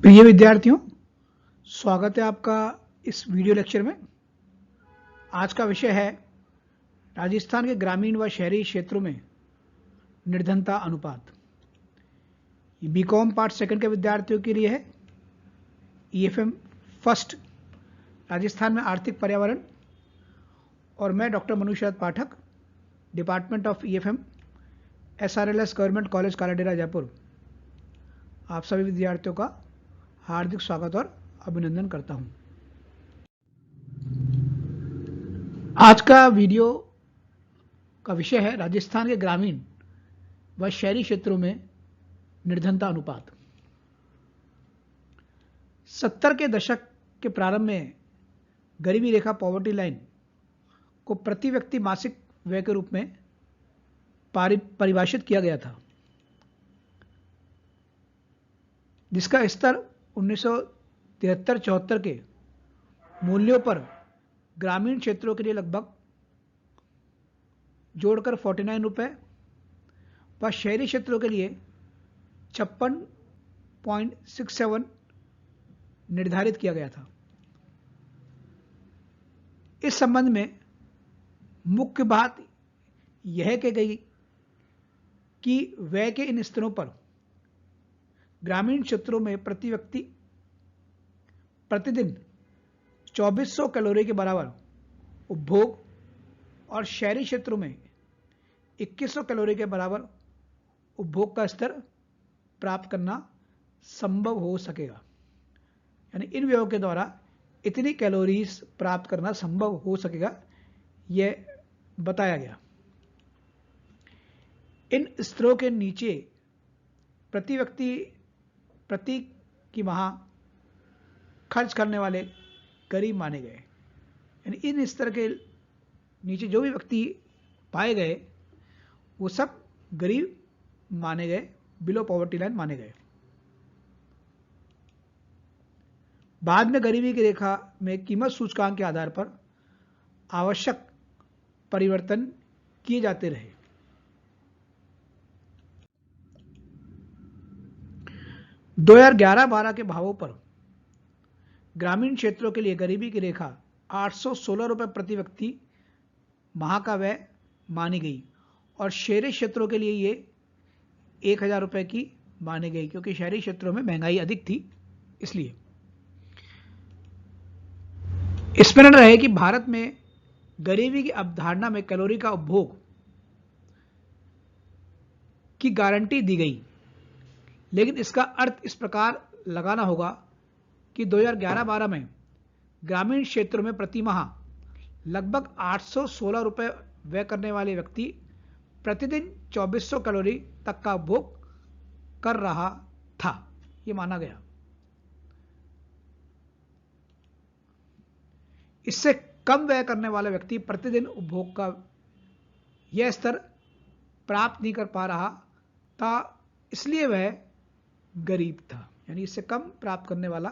प्रिय विद्यार्थियों, स्वागत है आपका इस वीडियो लेक्चर में। आज का विषय है राजस्थान के ग्रामीण व शहरी क्षेत्रों में निर्धनता अनुपात। बीकॉम पार्ट सेकंड के विद्यार्थियों के लिए है। ईएफएम फर्स्ट राजस्थान में आर्थिक पर्यावरण, और मैं doctor Manu Sharad Pathak, department of EFM, SRLS government college Kaladera Jaipur, आप सभी विद्यार्थियों का हार्दिक स्वागत और अभिनंदन करता हूं। आज का वीडियो का विषय है राजस्थान के ग्रामीण व शहरी क्षेत्रों में निर्धनता अनुपात। 70 के दशक के प्रारंभ में गरीबी रेखा पॉवर्टी लाइन को प्रति व्यक्ति मासिक व्यय के रूप में परिभाषित किया गया था, जिसका स्तर 1973-74 के मूल्यों पर ग्रामीण क्षेत्रों के लिए लगभग जोड़कर 49 रुपये व शहरी क्षेत्रों के लिए 56.67 निर्धारित किया गया था। इस संबंध में मुख्य बात यह कही गई कि व्यय के इन स्तरों पर ग्रामीण क्षेत्रों में प्रति व्यक्ति प्रतिदिन 2400 कैलोरी के बराबर उपभोग और शहरी क्षेत्रों में 2100 कैलोरी के बराबर उपभोग का स्तर प्राप्त करना संभव हो सकेगा। यानी इन व्ययों के द्वारा इतनी कैलोरीज प्राप्त करना संभव हो सकेगा, यह बताया गया। इन स्तरों के नीचे प्रति व्यक्ति प्रति की माह खर्च करने वाले गरीब माने गए। यानी इन स्तर के नीचे जो भी व्यक्ति पाए गए वो सब गरीब माने गए, बिलो पॉवर्टी लाइन माने गए। बाद में गरीबी की रेखा में कीमत सूचकांक के आधार पर आवश्यक परिवर्तन किए जाते रहे। दो 2011-12 के भावों पर ग्रामीण क्षेत्रों के लिए गरीबी की रेखा 816 रुपये प्रति व्यक्ति माह का व्यय मानी गई और शहरी क्षेत्रों के लिए ये 1000 रुपये की मानी गई, क्योंकि शहरी क्षेत्रों में महंगाई अधिक थी। इसलिए स्मरण रहे कि भारत में गरीबी की अवधारणा में कैलोरी का उपभोग की गारंटी दी गई, लेकिन इसका अर्थ इस प्रकार लगाना होगा कि 2011-12 में ग्रामीण क्षेत्रों में प्रति माह लगभग 816 रुपये व्यय करने वाले व्यक्ति प्रतिदिन 2400 कैलोरी तक का उपभोग कर रहा था, यह माना गया। इससे कम व्यय करने वाला व्यक्ति प्रतिदिन उपभोग का यह स्तर प्राप्त नहीं कर पा रहा था, इसलिए वह गरीब था। यानी इससे कम प्राप्त करने वाला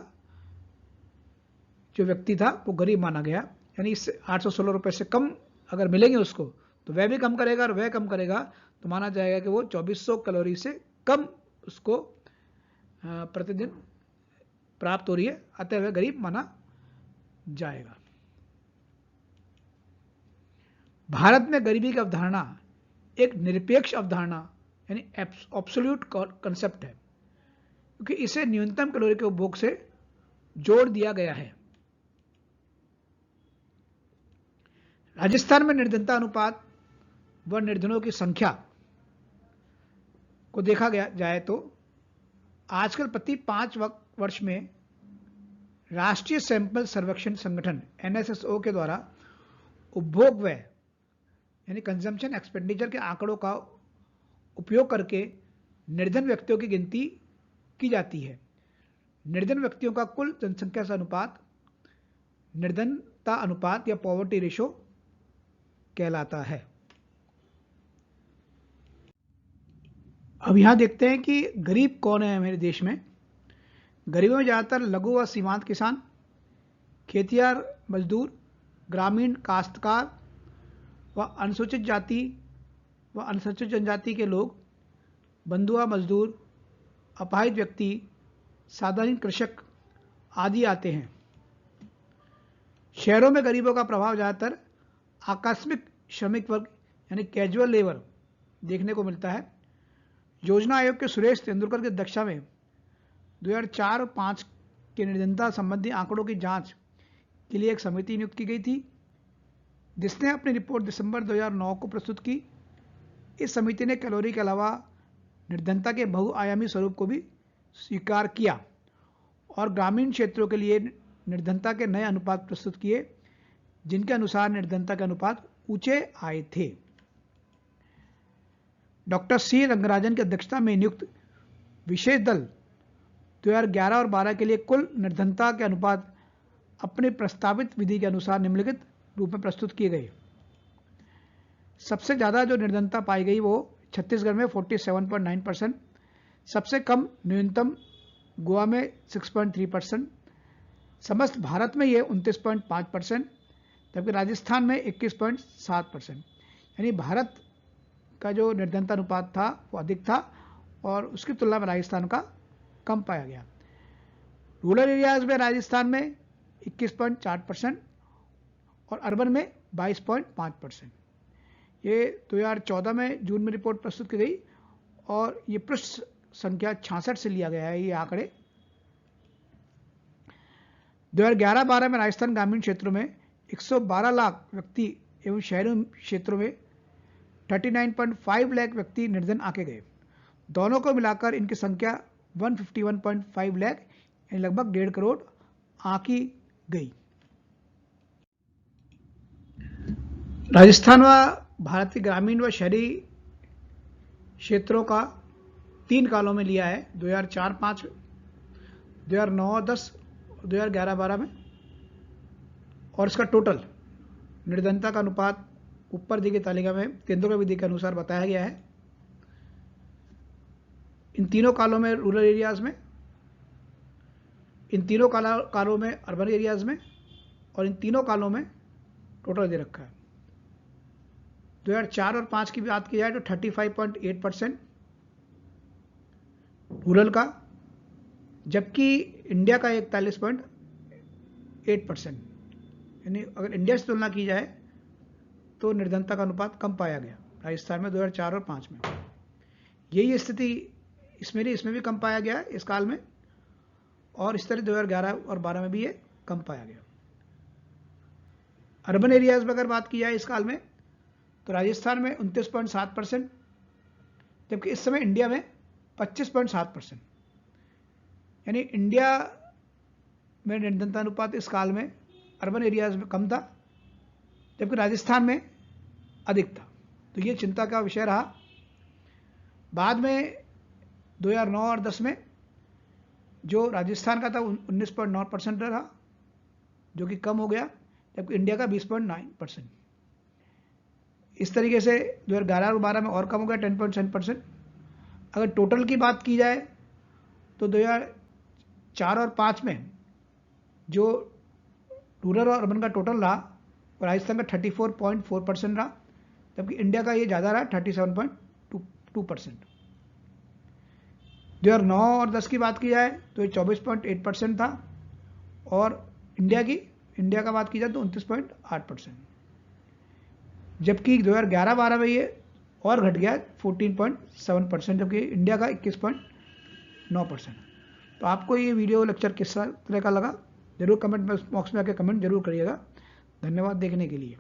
जो व्यक्ति था वो गरीब माना गया। यानी इससे 816 रुपये से कम अगर मिलेंगे उसको तो वह भी कम करेगा, और वह कम करेगा तो माना जाएगा कि वो 2400 कैलोरी से कम उसको प्रतिदिन प्राप्त हो रही है, अतः वह गरीब माना जाएगा। भारत में गरीबी की अवधारणा एक निरपेक्ष अवधारणा यानी एब्सोल्यूट कॉन्सेप्ट है, क्योंकि इसे न्यूनतम कैलोरी के उपभोग से जोड़ दिया गया है। राजस्थान में निर्धनता अनुपात व निर्धनों की संख्या को देखा गया जाए तो आजकल प्रति 5 वर्ष में राष्ट्रीय सैंपल सर्वेक्षण संगठन एनएसएसओ के द्वारा उपभोग व्यय यानी कंजम्पशन एक्सपेंडिचर के आंकड़ों का उपयोग करके निर्धन व्यक्तियों की गिनती की जाती है। निर्धन व्यक्तियों का कुल जनसंख्या से अनुपात निर्धनता अनुपात या पॉवर्टी रेशो कहलाता है। अब यहां देखते हैं कि गरीब कौन है मेरे देश में। गरीबों में ज्यादातर लघु व सीमांत किसान, खेतिहर मजदूर, ग्रामीण काश्तकार व अनुसूचित जाति व अनुसूचित जनजाति के लोग, बंधुआ मजदूर, अपाहिज व्यक्ति, साधारण कृषक आदि आते हैं। शहरों में गरीबों का प्रभाव ज़्यादातर आकस्मिक श्रमिक वर्ग यानी कैजुअल लेबर देखने को मिलता है। योजना आयोग के सुरेश तेंदुलकर की अध्यक्षता में 2004 और 5 के निर्धनता संबंधी आंकड़ों की जांच के लिए एक समिति नियुक्त की गई थी, जिसने अपनी रिपोर्ट दिसंबर 2009 को प्रस्तुत की। इस समिति ने कैलोरी के अलावा निर्धनता के बहुआयामी स्वरूप को भी स्वीकार किया और ग्रामीण क्षेत्रों के लिए निर्धनता के नए अनुपात प्रस्तुत किए, जिनके अनुसार निर्धनता के अनुपात ऊंचे आए थे। डॉक्टर सी रंगराजन की अध्यक्षता में नियुक्त विशेष दल 2011 और 12 के लिए कुल निर्धनता के अनुपात अपने प्रस्तावित विधि के अनुसार निम्नलिखित रूप में प्रस्तुत किए गए। सबसे ज़्यादा जो निर्धनता पाई गई वो छत्तीसगढ़ में 47.9%, सबसे कम न्यूनतम गोवा में 6.3%, समस्त भारत में ये 29.5%, जबकि राजस्थान में 21.7%। यानी भारत का जो निर्धनता अनुपात था वो अधिक था और उसकी तुलना में राजस्थान का कम पाया गया। रूरल एरियाज में राजस्थान में 21.4% और अर्बन में 22.5%। ये 2014 में जून में रिपोर्ट प्रस्तुत की गई और ये पृष्ठ संख्या 66 से लिया गया है ये आंकड़े। 2011-12 में राजस्थान ग्रामीण क्षेत्रों में 112 लाख व्यक्ति एवं शहरी क्षेत्रों में 39.5 लाख व्यक्ति निर्धन आंके गए। दोनों को मिलाकर इनकी संख्या 151.5 लाख यानी लगभग 1.5 करोड़ आंकी गई। राजस्थान व भारत के ग्रामीण व शहरी क्षेत्रों का 3 कालों में लिया है, 2004-5, 2009-10, 2011-12 में, और इसका टोटल निर्धनता का अनुपात ऊपर दी गई तालिका में तेंदुलकर विधि के अनुसार बताया गया है। इन तीनों कालों में रूरल एरियाज में, इन तीनों कालों में अर्बन एरियाज में, और इन तीनों कालों में टोटल दे रखा है। 2004 और 5 की बात की जाए तो 35.8% रूरल का, जबकि इंडिया का 41.8%। यानी अगर इंडिया से तुलना की जाए तो निर्धनता का अनुपात कम पाया गया राजस्थान में 2004 और 5 में। यही स्थिति इसमें भी कम पाया गया इस काल में, और इस तरह 2011 और 12 में भी ये कम पाया गया। अर्बन एरियाज में अगर बात की जाए इस काल में तो राजस्थान में 29.7%, जबकि इस समय इंडिया में 25.7%। यानी इंडिया में निर्धनता अनुपात इस काल में अर्बन एरियाज में कम था, जबकि राजस्थान में अधिक था। तो ये चिंता का विषय रहा। बाद में 2009 और 10 में जो राजस्थान का था 19.9% रहा, जो कि कम हो गया, जबकि इंडिया का 20.9%। इस तरीके से 2011 और 12 में और कम हो गया 10.7%। अगर टोटल की बात की जाए तो 2004 और 5 में जो रूरल और अर्बन का टोटल रहा वो राजस्थान का 34.4% रहा, जबकि इंडिया का ये ज़्यादा रहा 37.2%। 2009 और 10 की बात की जाए तो ये 24.8% था, और इंडिया का बात की जाए तो 29.8%, जबकि 2011-12 में ये और घट गया 14.7%, जबकि इंडिया का 21.9%। तो आपको ये वीडियो लेक्चर किस तरह का लगा, जरूर कमेंट बॉक्स में आके कमेंट जरूर करिएगा। धन्यवाद देखने के लिए।